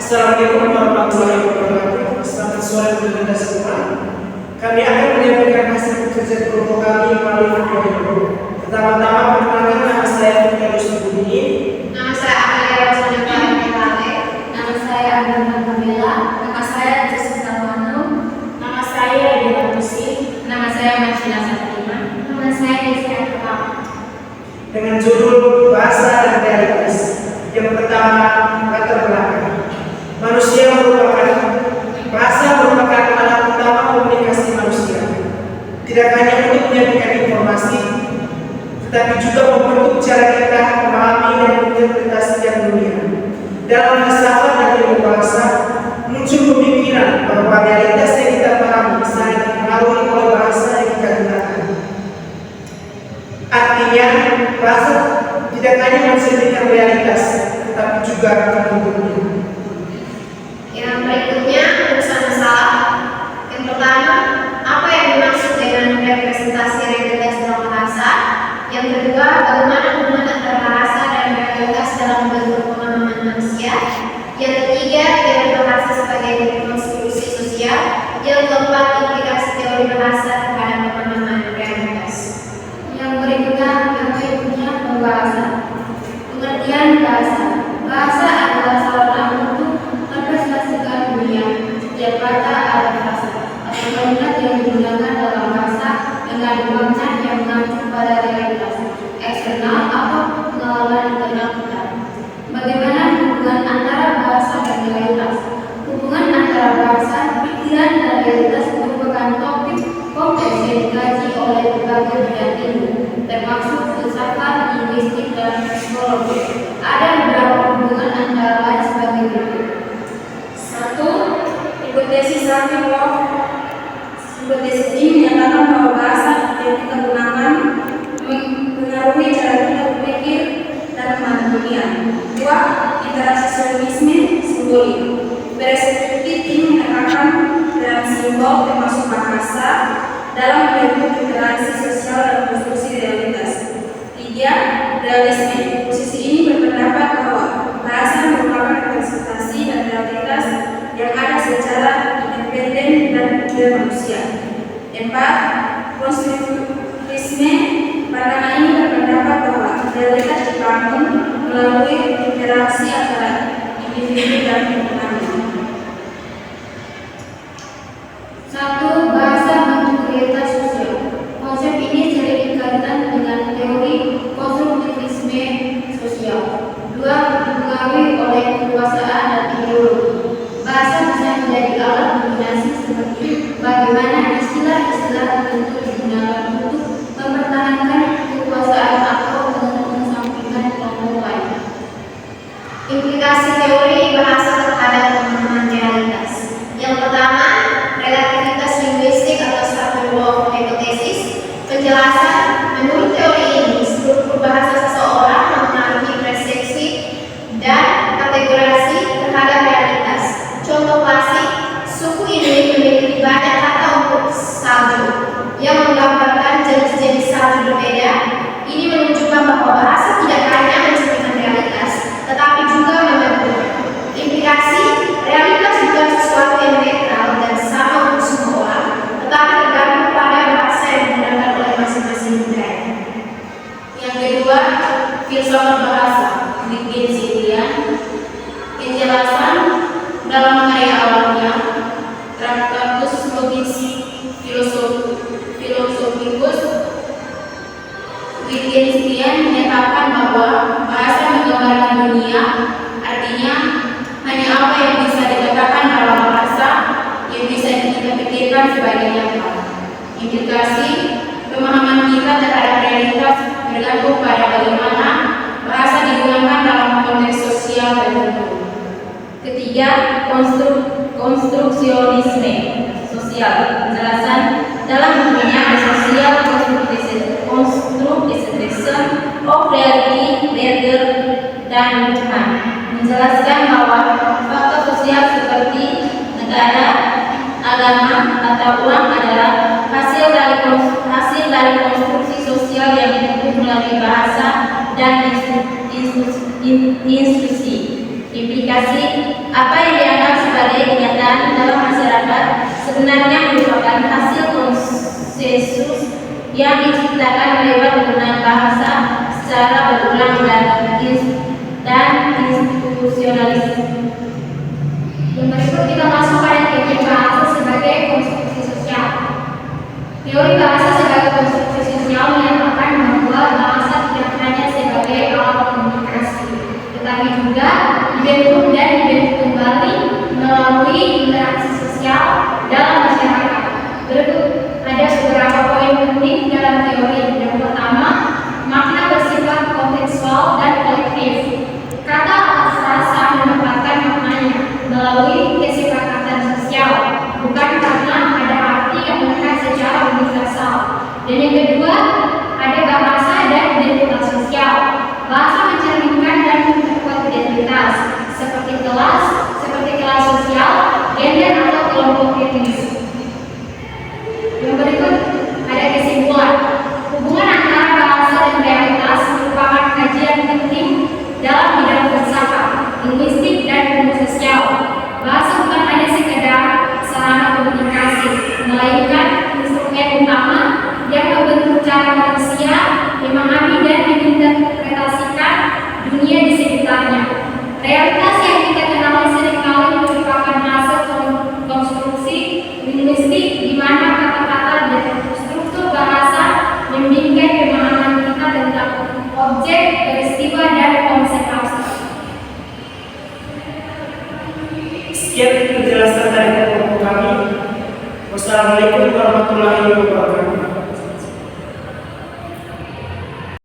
Assalamualaikum warahmatullahi wabarakatuh. Selamat sore untuk Anda semua. Kami akan menyampaikan hasil kerja kelompok kami melalui video ini. Pertama-tama perkenalkan, nama saya Firdaus Nurudini. Nama saya Amalia Rosanna Kalate. Nama saya Agama Kamila. Nama saya Jessica Manu. Nama saya Ida Musi. Nama saya Marcina Satima. Nama saya Desya Kekam. Dengan judul Bahasa dan Realitas. Yang pertama, latar belakang. Manusia merupakan alat utama komunikasi manusia. Tidak hanya untuk menyampaikan informasi, tetapi juga membentuk cara kita memahami dan menginterpretasikan dunia. Dalam filsafat dan ilmu bahasa, muncul pemikiran bahwa realitas yang kita pahami sangat dipengaruhi oleh bahasa yang kita gunakan. Artinya, bahasa tidak hanya mencerminkan realitas, tetapi juga membentuknya. Yang berikutnya urusan masalah. Yang pertama, apa yang dimaksud dengan representasi realitas dalam bahasa? Yang kedua, bagaimana hubungan antara bahasa dan realitas dalam bentuk pemahaman manusia? Yang ketiga, teori bahasa sebagai konstruksi sosial. Yang keempat, implikasi teori bahasa terhadap pemahaman realitas. Yang berikutnya pembahasan. Pengertian bahasa. Bahasa adalah saluran untuk merepresentasikan dunia. Setiap kata ada bahasa atau kalimat yang digunakan dalam bahasa dengan makna yang mengacu pada realitas eksternal atau pengalaman internal kita. Bagaimana hubungan antara bahasa dan realitas? Hubungan antara bahasa, pikiran, dan realitas merupakan topik kompleks yang dikaji oleh berbagai bidang ilmu, termasuk filsafat, linguistik, dan psikologi. Ada beberapa hubungan antara lain sebagai berikut. 1. Hipotesis Sapir-Whorf. Hipotesis ini menyatakan bahwa bahasa yang kita gunakan mempengaruhi cara kita berpikir dan memandang dunia. 2. Interaksi simbolik. Perspektif ini menekankan dalam simbol termasuk bahasa dalam membentuk interaksi sosial dan konstruksi realitas. 3. Realisme. Posisi ini berpendapat bahwa bahasa merupakan representasi dan realitas yang ada secara independen dan tidak manusia. 4. Konstruktivisme. Pandangan ini berpendapat bahwa realitas dibangun melalui interaksi antara individu dan lingkungan. 1. Bahasa bentuk realitas sosial. Konsep ini sering dikaitkan dengan teori konstruktivisme sosial. 2. Dipengaruhi oleh kekuasaan dan ideologi. Bahasa bisa menjadi alat dominasi seperti bagaimana istilah-istilah tertentu digunakan untuk mempertahankan kekuasaan atau mengesampingkan kelompok lain. Implikasi teori bahasa terhadap pemahaman realitas. Yang pertama, relativitas linguistik atau Sapir-Whorf hipotesis. Penjelasan, menurut teori ini, struktur bahasa seseorang mempengaruhi persepsi dan kategori terhadap realitas. Contoh klasik, suku ini memiliki banyak kata untuk salju yang menggambarkan jenis-jenis salju berbeda. Ini menunjukkan bahwa bahasa tidak hanya mencerminkan realitas, tetapi juga membentuk. Implikasi, realitas bukan sesuatu yang netral dan sama untuk semua orang, tetapi tergantung pada bahasa yang digunakan oleh masing-masing budaya. Yang kedua, filsafat bahasa, Wittgensteinian. Penjelasan dalam karya awalnya, Tractatus Philosophicus, Wittgenstein menyatakan bahwa bahasa menggambarkan dunia, artinya hanya apa yang bisa dikatakan dalam bahasa yang bisa kita pikirkan sebagai nyata. Implikasi, pemahaman kita terhadap realitas bergantung pada bagaimana bahasa digunakan dalam konteks sosial tertentu. Ketiga, konstruksionisme sosial. Penjelasan dalam bukunya The Social Construction of Reality, Berger dan Luhmann menjelaskan bahwa faktor sosial seperti negara, agama, tata uang adalah hasil dari konstruksi sosial yang dibentuk melalui bahasa dan institusi. Implikasi apa yang dianggap sebagai kenyataan dalam masyarakat sebenarnya merupakan hasil konsensus yang diciptakan lewat penggunaan bahasa secara berulang dan institusionalis. Yang berikut kita masuk pada teori bahasa sebagai konstruksi sosial. Teori bahasa sebagai konstruksi sosial menyatakan bahwa bahasa tidak hanya sebagai alat komunikasi, tetapi juga dibentuk dan dibentuk kembali melalui interaksi sosial dalam masyarakat. Berikut ada beberapa poin penting dalam teori. Yang pertama, makna bersifat kontekstual dan kolektif. Kata atau frasa mendapatkan maknanya melalui kesepakatan sosial, bukan karena ada arti yang melekat secara universal. Dan yang kedua, ada bahasa dan identitas sosial. Bahasa mencerminkan dan memperkuat identitas, seperti kelas sosial, gender atau kelompok etnis. Yang berikut ada kesimpulan. Hubungan antara bahasa dan realitas merupakan kajian penting dalam bidang filsafat, linguistik, dan ilmu sosial. Bahasa bukan hanya sekedar sarana komunikasi, melainkan instrumen utama yang membentuk cara manusia memahami dan menginterpretasikan dunia di sekitarnya. Realitas yang kita kenali seringkali merupakan hasil konstruksi linguistik di mana kata-kata dan struktur bahasa membimbing pemahaman kita tentang objek, peristiwa, dan konsep abstrak. Sekian penjelasan dari kelompok kami. Wassalamualaikum warahmatullahi wabarakatuh.